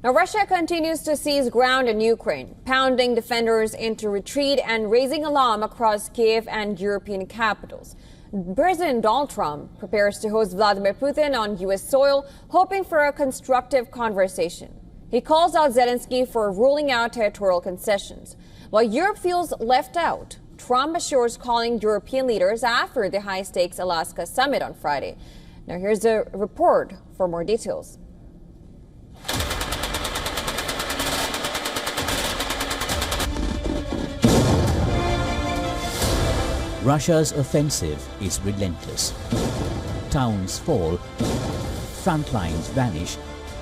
Now, Russia continues to seize ground in Ukraine, pounding defenders into retreat and raising alarm across Kiev and European capitals. President Donald Trump prepares to host Vladimir Putin on U.S. soil, hoping for a constructive conversation. He calls out Zelensky for ruling out territorial concessions. While Europe feels left out, Trump assures calling European leaders after the high-stakes Alaska summit on Friday. Now, here's a report for more details. Russia's offensive is relentless. Towns fall, front lines vanish,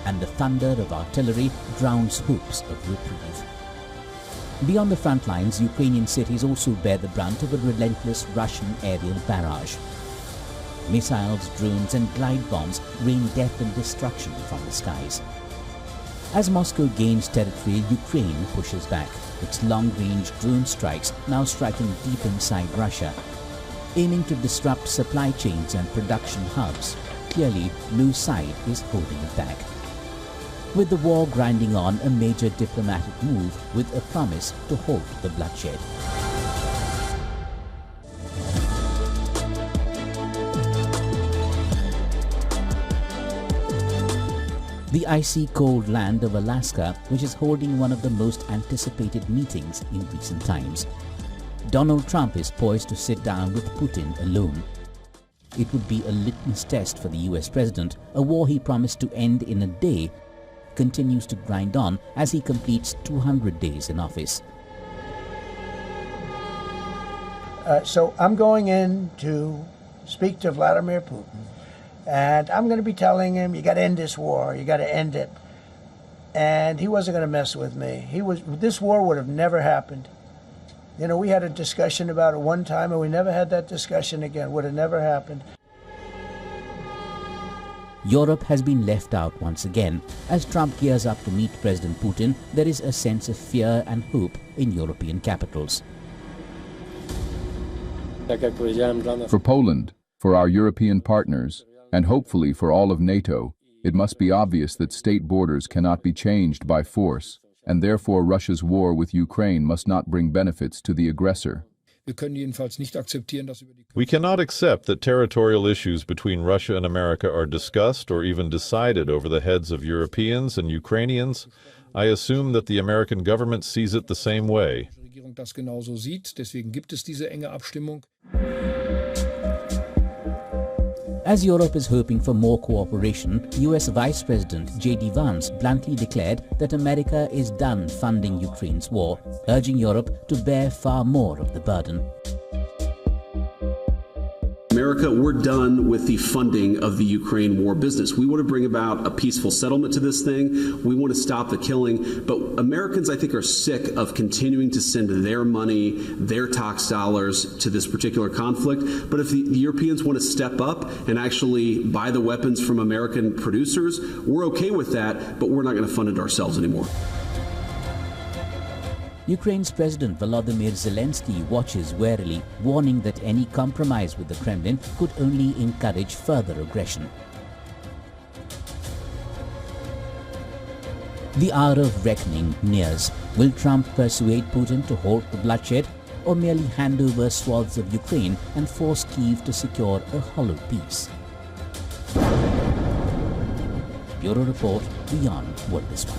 and the thunder of artillery drowns hopes of reprieve. Beyond the front lines, Ukrainian cities also bear the brunt of a relentless Russian aerial barrage. Missiles, drones, and glide bombs rain death and destruction from the skies. As Moscow gains territory, Ukraine pushes back, its long-range drone strikes now striking deep inside Russia, aiming to disrupt supply chains and production hubs. Clearly, no side is holding it back. With the war grinding on, a major diplomatic move with a promise to halt the bloodshed. The icy cold land of Alaska, which is holding one of the most anticipated meetings in recent times. Donald Trump is poised to sit down with Putin alone. It would be a litmus test for the US president. A war he promised to end in a day continues to grind on as he completes 200 days in office. So I'm going in to speak to Vladimir Putin. And I'm going to be telling him, you got to end this war, you got to end it. And he wasn't going to mess with me. This war would have never happened. You know, we had a discussion about it one time, and we never had that discussion again. Would have never happened. Europe has been left out once again. As Trump gears up to meet President Putin, there is a sense of fear and hope in European capitals. For Poland, for our European partners, and hopefully for all of NATO, it must be obvious that state borders cannot be changed by force, and therefore Russia's war with Ukraine must not bring benefits to the aggressor. We cannot accept that territorial issues between Russia and America are discussed or even decided over the heads of Europeans and Ukrainians. I assume that the American government sees it the same way. As Europe is hoping for more cooperation, US Vice President J.D. Vance bluntly declared that America is done funding Ukraine's war, urging Europe to bear far more of the burden. America, we're done with the funding of the Ukraine war business. We want to bring about a peaceful settlement to this thing. We want to stop the killing. But Americans, I think, are sick of continuing to send their money, their tax dollars to this particular conflict. But if the Europeans want to step up and actually buy the weapons from American producers, we're okay with that, but we're not going to fund it ourselves anymore. Ukraine's President Vladimir Zelensky watches warily, warning that any compromise with the Kremlin could only encourage further aggression. The hour of reckoning nears. Will Trump persuade Putin to halt the bloodshed, or merely hand over swaths of Ukraine and force Kyiv to secure a hollow peace? Bureau Report, WION World.